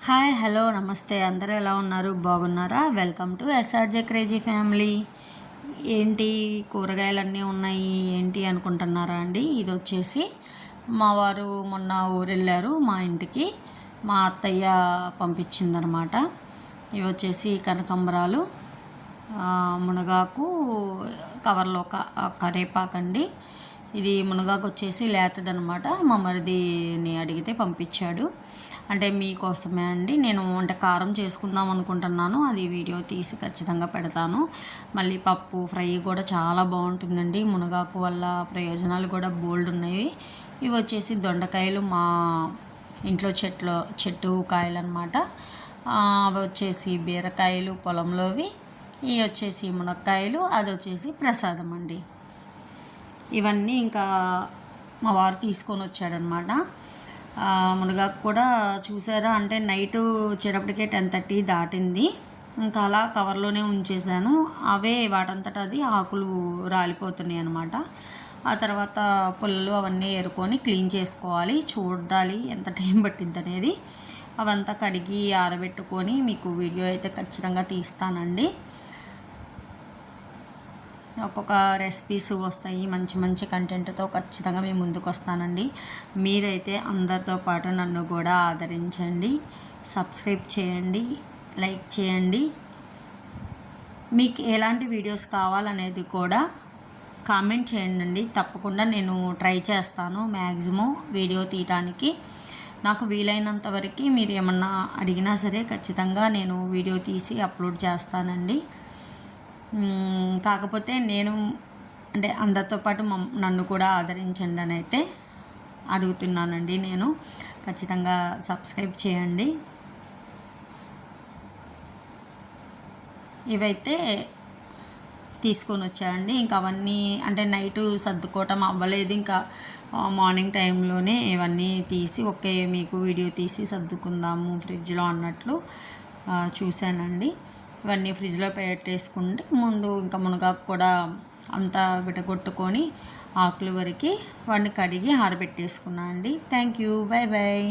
Hi hello నమస్తే అందరూ ఎలా ఉన్నారు బాగున్నారా welcome to SRJ crazy family. ఏంటి కూరగాయలన్నీ ఉన్నాయి ఏంటి అనుకుంటున్నారా అండి? ఇది వచ్చేసి మా వారు మొన్న ఊరెళ్ళారు మా ఇంటికి, మా అత్తయ్య పంపించిందనమాట. ఇవి వచ్చేసి కనకంబరాలు, మునగాకు కవర్లో కరేపాకండి. ఇది మునగాకు వచ్చేసి లేతదనమాట. మా మరిదిని అడిగితే పంపించాడు. అంటే మీకోసమే అండి. నేను అంటే కారం చేసుకుందాం అనుకుంటున్నాను, అది వీడియో తీసి ఖచ్చితంగా పెడతాను. మళ్ళీ పప్పు ఫ్రై కూడా చాలా బాగుంటుందండి. మునగాకు వల్ల ప్రయోజనాలు కూడా బోల్డ్ ఉన్నాయి. ఇవి వచ్చేసి దొండకాయలు, మా ఇంట్లో చెట్టు కాయలు అనమాట. అవి వచ్చేసి బీరకాయలు పొలంలోవి, ఇవి వచ్చేసి మునక్కాయలు, అది వచ్చేసి ప్రసాదం అండి. ఇవన్నీ ఇంకా మా వారు తీసుకొని వచ్చాడనమాట. మునగాకు కూడా చూసారా, అంటే నైటు వచ్చేటప్పటికే 10:30 దాటింది. ఇంకా అలా కవర్లోనే ఉంచేసాను. అవే వాటంతట అది ఆకులు రాలిపోతున్నాయి అనమాట. ఆ తర్వాత పుల్లలు అవన్నీ ఏరుకొని క్లీన్ చేసుకోవాలి. చూడాలి ఎంత టైం పట్టిద్ది అనేది. అవంతా కడిగి ఆరబెట్టుకొని మీకు వీడియో అయితే ఖచ్చితంగా తీస్తానండి. ఒక్కొక్క రెసిపీస్ వస్తాయి, మంచి మంచి కంటెంట్తో ఖచ్చితంగా మేము ముందుకు వస్తానండి. మీరైతే అందరితో పాటు నన్ను కూడా ఆదరించండి, సబ్స్క్రైబ్ చేయండి, లైక్ చేయండి. మీకు ఎలాంటి వీడియోస్ కావాలనేది కూడా కామెంట్ చేయండి. తప్పకుండా నేను ట్రై చేస్తాను మ్యాక్సిమం వీడియో తీయడానికి. నాకు వీలైనంత వరకు మీరు ఏమన్నా అడిగినా సరే ఖచ్చితంగా నేను వీడియో తీసి అప్లోడ్ చేస్తానండి. కాకపోతే నేను అంటే అందరితో పాటు నన్ను కూడా ఆదరించండి అని అయితే అడుగుతున్నానండి. నేను ఖచ్చితంగా సబ్స్క్రైబ్ చేయండి. ఇవైతే తీసుకొని వచ్చాయండి. ఇంకా అవన్నీ అంటే నైటు సర్దుకోవటం అవ్వలేదు. ఇంకా మార్నింగ్ టైంలోనే ఇవన్నీ తీసి ఒకే మీకు వీడియో తీసి సర్దుకుందాము ఫ్రిడ్జ్లో అన్నట్లు చూశానండి. ఇవన్నీ ఫ్రిడ్జ్లో పెట్టేసుకుంటే ముందు ఇంకా మునగాకు కూడా అంతా విడగొట్టుకొని ఆకుల వరకు వాడిని కడిగి ఆరబెట్టేసుకున్నాను అండి. Thank you, bye bye.